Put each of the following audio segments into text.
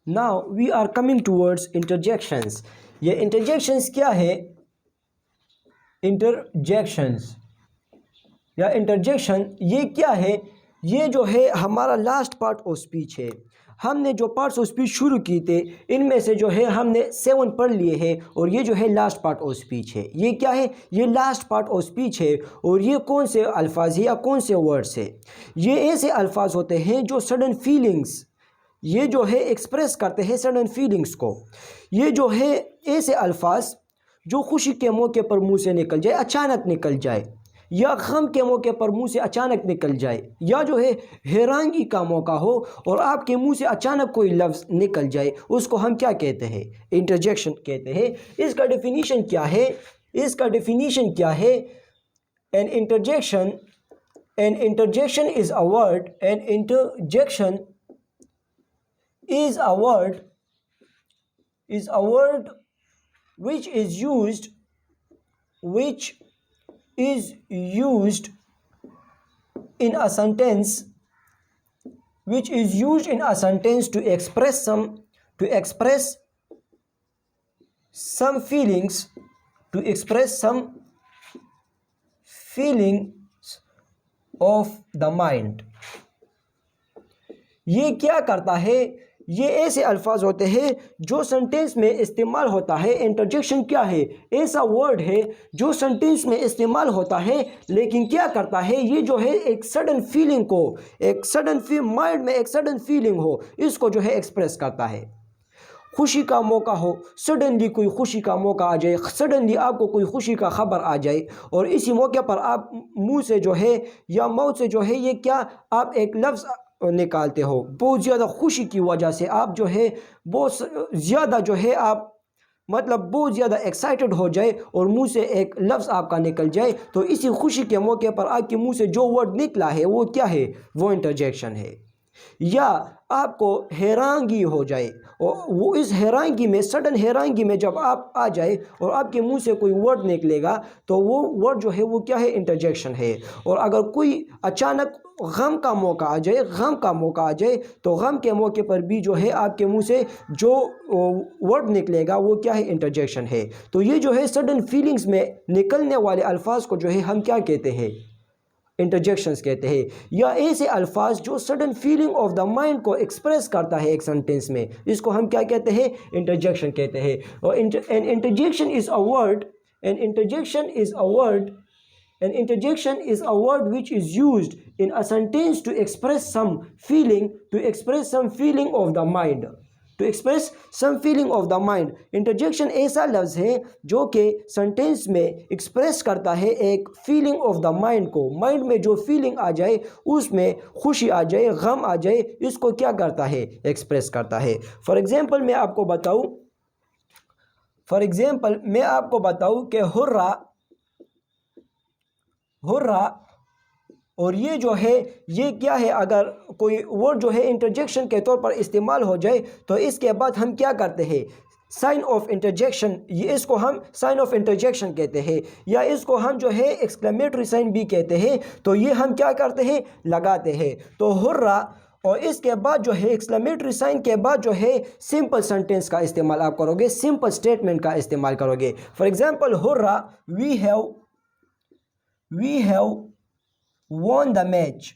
Now we are coming towards interjections. ये interjections क्या है? इंटरजेक्शंस या इंटरजेक्शन ये क्या है? ये जो है हमारा लास्ट पार्ट ऑफ स्पीच है। हमने जो पार्ट्स ऑफ स्पीच शुरू की थे इनमें से जो है हमने 7 पढ़ लिए हैं और ये जो है लास्ट पार्ट ऑफ स्पीच है। ये क्या है? ये लास्ट पार्ट ऑफ स्पीच है। और ये कौन से अल्फाज है या कौन से वर्ड्स है? ये ऐसे अल्फाज होते हैं जो सडन फीलिंग्स, ये जो है एक्सप्रेस करते हैं सडन फीलिंग्स को। ये जो है ऐसे अल्फाज जो खुशी के मौके पर मुंह से निकल जाए, अचानक निकल जाए, या गम के मौके पर मुंह से अचानक निकल जाए, या जो है हैरानगी का मौका हो और आपके मुंह से अचानक कोई लफ्ज़ निकल जाए, उसको हम क्या कहते हैं? इंटरजेक्शन कहते हैं। इसका डेफिनीशन क्या है? इसका डेफिनीशन क्या है? An interjection is a word, an interjection is a word which is used in a sentence, to express some feelings, of the mind। ये क्या करता है? ये ऐसे अल्फाज होते हैं जो सेंटेंस में इस्तेमाल होता है। इंटरजेक्शन क्या है? ऐसा वर्ड है जो सेंटेंस में इस्तेमाल होता है, लेकिन क्या करता है? ये जो है एक सडन फीलिंग को, माइंड में एक सडन फीलिंग हो, इसको जो है एक्सप्रेस करता है। खुशी का मौका हो, सडनली कोई खुशी का मौका आ जाए, सडनली आपको कोई खुशी का खबर आ जाए और इसी मौके पर आप मुंह से जो है या माउथ से जो है ये क्या, आप एक लफ्ज़ निकालते हो। बहुत ज़्यादा खुशी की वजह से आप जो है बहुत ज़्यादा जो है आप मतलब बहुत ज़्यादा एक्साइटेड हो जाए और मुंह से एक लफ्ज़ आपका निकल जाए, तो इसी खुशी के मौके पर आपके मुंह से जो वर्ड निकला है वो क्या है? वो इंटरजेक्शन है। या आपको हैरानगी हो जाए और वो इस हैरानगी में, सडन हैरानगी में जब आप आ जाए और आपके मुंह से कोई वर्ड निकलेगा तो वो वर्ड जो है वो क्या है? इंटरजेक्शन है। और अगर कोई अचानक गम का मौका आ जाए तो गम के मौके पर भी जो है आपके मुंह से जो वर्ड निकलेगा वो क्या है? इंटरजेक्शन है। तो ये जो है सडन फीलिंग्स में निकलने वाले अल्फाज को जो है हम क्या कहते हैं? इंटरजेक्शंस कहते हैं। या ऐसे अल्फाज जो sudden feeling of the mind को एक्सप्रेस करता है एक सेंटेंस में, इसको हम क्या कहते हैं? इंटरजेक्शन कहते हैं। और an interjection is a word which is used in a sentence to express some feeling of the mind, interjection ऐसा लफ्ज़ है जो कि सेंटेंस में एक्सप्रेस करता है एक फीलिंग ऑफ द माइंड को। माइंड में जो फीलिंग आ जाए, उसमें खुशी आ जाए, गम आ जाए, इसको क्या करता है? एक्सप्रेस करता है। फॉर एग्जांपल मैं आपको बताऊं कि हुर्रा, और ये जो है ये क्या है? अगर कोई वर्ड जो है इंटरजेक्शन के तौर पर इस्तेमाल हो जाए तो इसके बाद हम क्या करते हैं? साइन ऑफ इंटरजेक्शन, ये इसको हम साइन ऑफ इंटरजेक्शन कहते हैं, या इसको हम जो है एक्सक्लेमेटरी साइन भी कहते हैं। तो ये हम क्या करते हैं? लगाते हैं। तो हुर्रा, और इसके बाद जो है एक्सक्लेमेटरी साइन के बाद जो है सिंपल सेंटेंस का इस्तेमाल आप करोगे, सिंपल स्टेटमेंट का इस्तेमाल करोगे। For example hurrah, we have won the match।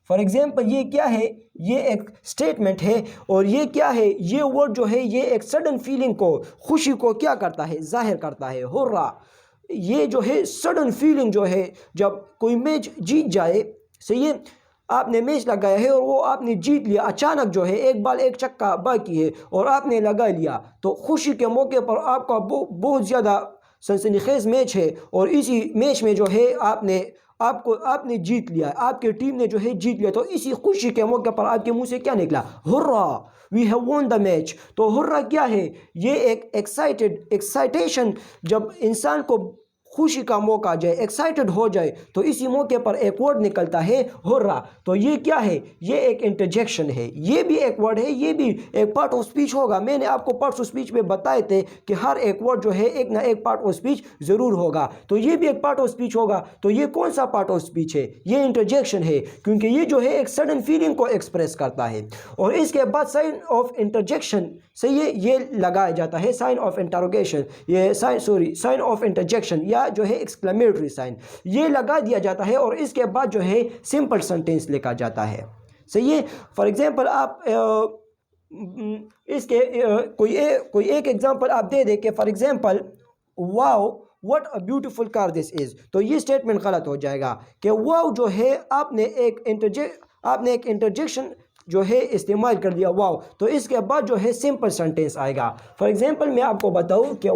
For example ये क्या है? ये एक स्टेटमेंट है और ये क्या है? ये वर्ड जो है ये एक सडन फीलिंग को, खुशी को क्या करता है? जाहिर करता है। हुर्रा, ये जो है सडन फीलिंग जो है जब कोई मैच जीत जाए, सही है, आपने मैच लगाया है और वो आपने जीत लिया, अचानक जो है एक बॉल एक छक्का बाकी है और आपने लगा लिया, तो खुशी के मौके पर आपका बहुत ज़्यादा सनसनीखेज मैच है और इसी मैच में जो है आपने जीत लिया, आपकी टीम ने जो है जीत लिया, तो इसी खुशी के मौके पर आपके मुंह से क्या निकला? Hurrah, we have won the match. तो हुर्रा क्या है? ये एक एक्साइटेशन, जब इंसान को खुशी का मौका आ जाए, एक्साइटेड हो जाए, तो इसी मौके पर एक वर्ड निकलता है हुर्रा। तो ये क्या है? ये एक इंटरजेक्शन है, ये भी एक वर्ड है, ये भी एक पार्ट ऑफ स्पीच होगा। मैंने आपको पार्ट्स ऑफ स्पीच में बताए थे कि हर एक वर्ड जो है एक ना एक पार्ट ऑफ स्पीच ज़रूर होगा, तो ये भी एक पार्ट ऑफ स्पीच होगा। तो ये कौन सा पार्ट ऑफ स्पीच है? ये इंटरजेक्शन है, क्योंकि ये जो है एक सडन फीलिंग को एक्सप्रेस करता है। और इसके बाद साइन ऑफ इंटरजेक्शन से ये लगाया जाता है, साइन ऑफ इंटरोगेशन, ये साइन ऑफ इंटरजेक्शन या जो है एक्सक्लेमेटरी साइन, ये लगा दिया जाता है। और इसके बाद जो है सिंपल सेंटेंस लिखा जाता है। सही है। फॉर एग्जांपल आप इसके कोई एक एग्जांपल आप दे दें कि for example wow what a beautiful car this is, तो ये स्टेटमेंट गलत हो जाएगा कि वाओ जो है आपने एक इंटरजेक्शन जो है इस्तेमाल कर दिया वाओ, तो इसके बाद जो है सिंपल सेंटेंस आएगा। फॉर एग्जांपल मैं आपको बताऊं कि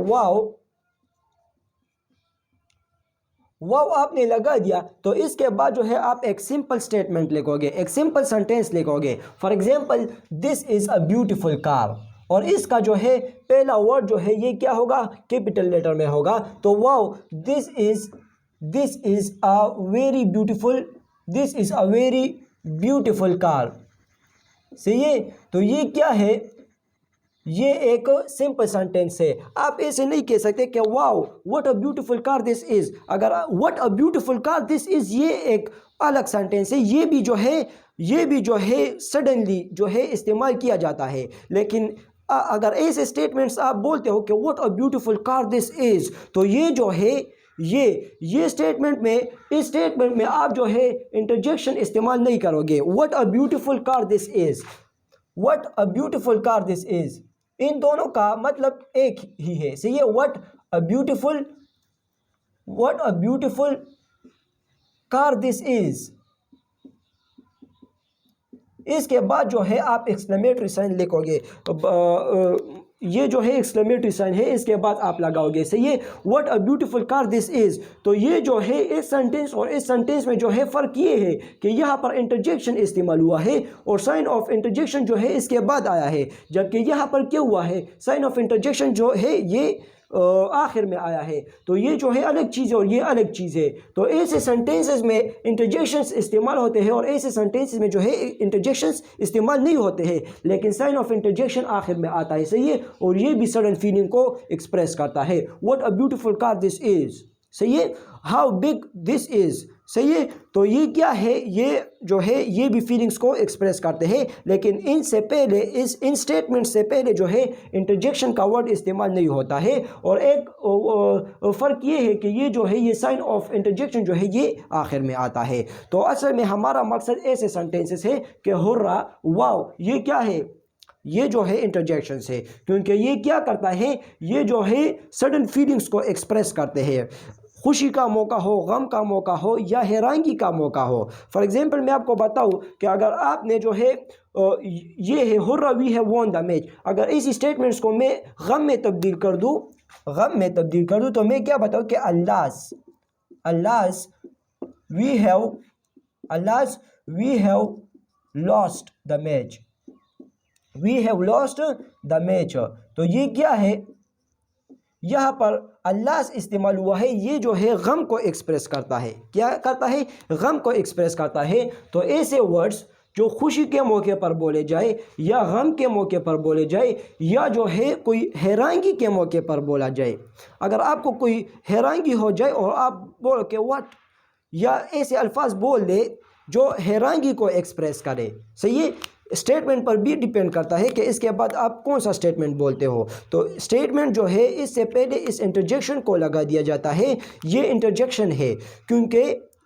वाओ आपने लगा दिया, तो इसके बाद जो है आप एक सिंपल स्टेटमेंट लिखोगे, एक सिंपल सेंटेंस लिखोगे। For example this is a beautiful car, और इसका जो है पहला वर्ड जो है ये क्या होगा? कैपिटल लेटर में होगा। तो wow this is a very beautiful car. सही है। तो ये क्या है? ये एक सिंपल सेंटेंस है। आप ऐसे नहीं कह सकते कि wow what a beautiful car this is. अगर what a beautiful car this is ये एक अलग सेंटेंस है, ये भी जो है सडनली जो है इस्तेमाल किया जाता है। लेकिन अगर ऐसे स्टेटमेंट्स आप बोलते हो कि what a beautiful car this is, तो ये जो है ये स्टेटमेंट में आप जो है इंटरजेक्शन इस्तेमाल नहीं करोगे। What a beautiful car this is, what a beautiful car this is, इन दोनों का मतलब एक ही है। सही है। What a beautiful car this is, इसके बाद जो है आप एक्सक्लेमेटरी साइन लिखोगे। ये जो है एक्सक्लेमेटरी साइन है, इसके बाद आप लगाओगे। सही है। What a beautiful car this is, तो ये जो है इस सेंटेंस और इस सेंटेंस में जो है फ़र्क ये है कि यहाँ पर इंटरजेक्शन इस्तेमाल हुआ है और साइन ऑफ इंटरजेक्शन जो है इसके बाद आया है, जबकि यहाँ पर क्या हुआ है? साइन ऑफ इंटरजेक्शन जो है ये आखिर में आया है। तो ये जो है अलग चीज़ है और ये अलग चीज़ है। तो ऐसे सेंटेंसेस में इंटरजेक्शंस इस्तेमाल होते हैं और ऐसे सेंटेंसेस में जो है इंटरजेक्शंस इस्तेमाल नहीं होते हैं, लेकिन साइन ऑफ इंटरजेक्शन आखिर में आता है। सही है। और ये भी सडन फीलिंग को एक्सप्रेस करता है। What a beautiful car this is. सही है। How big this is. सही है। तो ये क्या है? ये जो है ये भी फीलिंग्स को एक्सप्रेस करते हैं, लेकिन इनसे पहले इन स्टेटमेंट से पहले जो है इंटरजेक्शन का वर्ड इस्तेमाल नहीं होता है। और एक फ़र्क ये है कि ये जो है ये साइन ऑफ इंटरजेक्शन जो है ये आखिर में आता है। तो असल में हमारा मकसद ऐसे सेंटेंसेस है कि हुर्रा, वाओ, ये क्या है? ये जो है इंटरजेक्शन है, क्योंकि ये क्या करता है? ये जो है सडन फीलिंग्स को एक्सप्रेस करते हैं। खुशी का मौका हो, गम का मौका हो या हैरानगी का मौका हो। फॉर एग्जांपल मैं आपको बताऊं कि अगर आपने जो है ये है hurrah we have won the match, अगर इसी स्टेटमेंट्स को मैं गम में तब्दील कर दूं तो मैं क्या बताऊं कि alas we have lost the match, we have lost the match. तो ये क्या है? यहाँ पर अल्लाह इस्तेमाल हुआ है, ये जो है गम को एक्सप्रेस करता है। क्या करता है? गम को एक्सप्रेस करता है। तो ऐसे वर्ड्स जो खुशी के मौके पर बोले जाए या गम के मौके पर बोले जाए या जो है कोई हैरानगी के मौके पर बोला जाए, अगर आपको कोई हैरानगी हो जाए और आप बोलो कि व्हाट, या ऐसे अल्फाज बोल दे जो हैरानगी को एक्सप्रेस करे। सही है। स्टेटमेंट पर भी डिपेंड करता है कि इसके बाद आप कौन सा स्टेटमेंट बोलते हो। तो स्टेटमेंट जो है इससे पहले इस इंटरजेक्शन को लगा दिया जाता है। ये इंटरजेक्शन है क्योंकि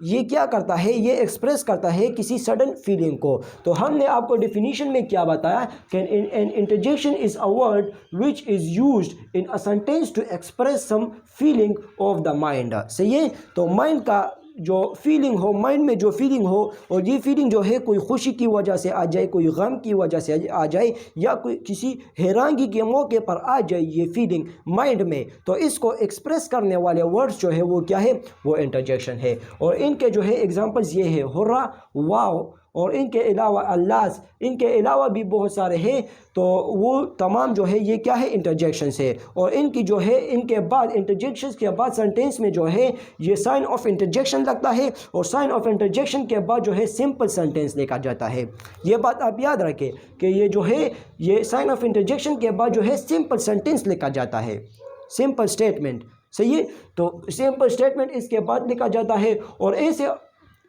ये क्या करता है? ये एक्सप्रेस करता है किसी सडन फीलिंग को। तो हमने आपको डेफिनेशन में क्या बताया कि an interjection is a word which is used in a sentence to express some feeling of the mind. सही है। तो माइंड का जो फीलिंग हो, माइंड में जो फीलिंग हो, और ये फीलिंग जो है कोई खुशी की वजह से आ जाए, कोई गम की वजह से आ जाए या कोई किसी हैरानगी के मौके पर आ जाए ये फीलिंग माइंड में, तो इसको एक्सप्रेस करने वाले वर्ड्स जो है वो क्या है? वो इंटरजेक्शन है। और इनके जो है एग्जांपल्स ये है हुर्रा, वाओ, और इनके अलावा अल्लाह, इनके अलावा भी बहुत सारे हैं, तो वो तमाम जो है ये क्या है, इंटरजेक्शंस है। और इनकी जो है इनके बाद इंटरजेक्शंस के बाद सेंटेंस में जो है ये साइन ऑफ इंटरजेक्शन लगता है, और साइन ऑफ इंटरजेक्शन के बाद जो है सिंपल सेंटेंस लिखा जाता है। ये बात आप याद रखें कि ये जो है ये साइन ऑफ इंटरजेक्शन के बाद जो है सिंपल सेंटेंस लिखा जाता है, सिंपल स्टेटमेंट, सही है। तो सिंपल स्टेटमेंट इसके बाद लिखा जाता है। और ऐसे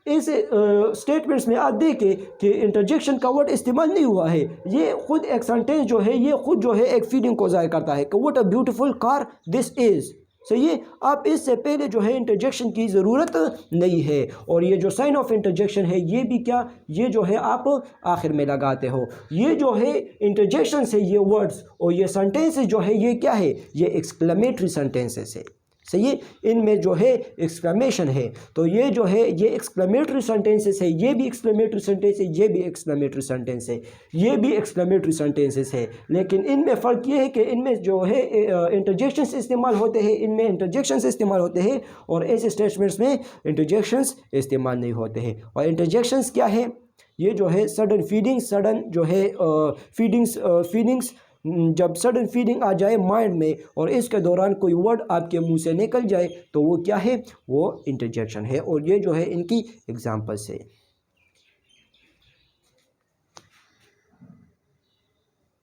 स्टेटमेंट्स में आप देखें कि इंटरजेक्शन का वर्ड इस्तेमाल नहीं हुआ है, ये खुद एक सेंटेंस जो है ये खुद जो है एक फीलिंग को ज़ाहिर करता है कि what a beautiful car this is, सही है। आप इससे पहले जो है इंटरजेक्शन की ज़रूरत नहीं है। और ये जो साइन ऑफ इंटरजेक्शन है ये भी क्या, ये जो है आप आखिर में लगाते हो। ये जो है इंटरजेक्शन से ये वर्ड्स और ये सेंटेंसेस जो है ये क्या है, ये एक्सक्लेमेटरी सेंटेंसेस है, सही है। इनमें जो है एक्सक्लेमेशन है, तो ये जो है ये एक्सक्लेमेटरी सेंटेंसेस है, ये भी एक्सक्लेमेटरी सेंटेंस है, ये भी एक्सक्लेमेटरी सेंटेंस है, ये भी एक्सक्लेमेटरी सेंटेंसेस है। लेकिन इनमें फ़र्क ये है कि इनमें जो है इंटरजेक्शंस इस्तेमाल होते हैं, इनमें इंटरजेक्शंस इस्तेमाल होते हैं, और ऐसे स्टेटमेंट्स में इंटरजेक्शंस इस्तेमाल नहीं होते हैं। और इंटरजेक्शंस क्या है, ये जो है सडन फीलिंग्स, सडन जो है फीलिंग्स जब सडन फीलिंग आ जाए माइंड में और इसके दौरान कोई वर्ड आपके मुंह से निकल जाए तो वो क्या है, वो इंटरजेक्शन है। और ये जो है इनकी एग्जांपल्स है।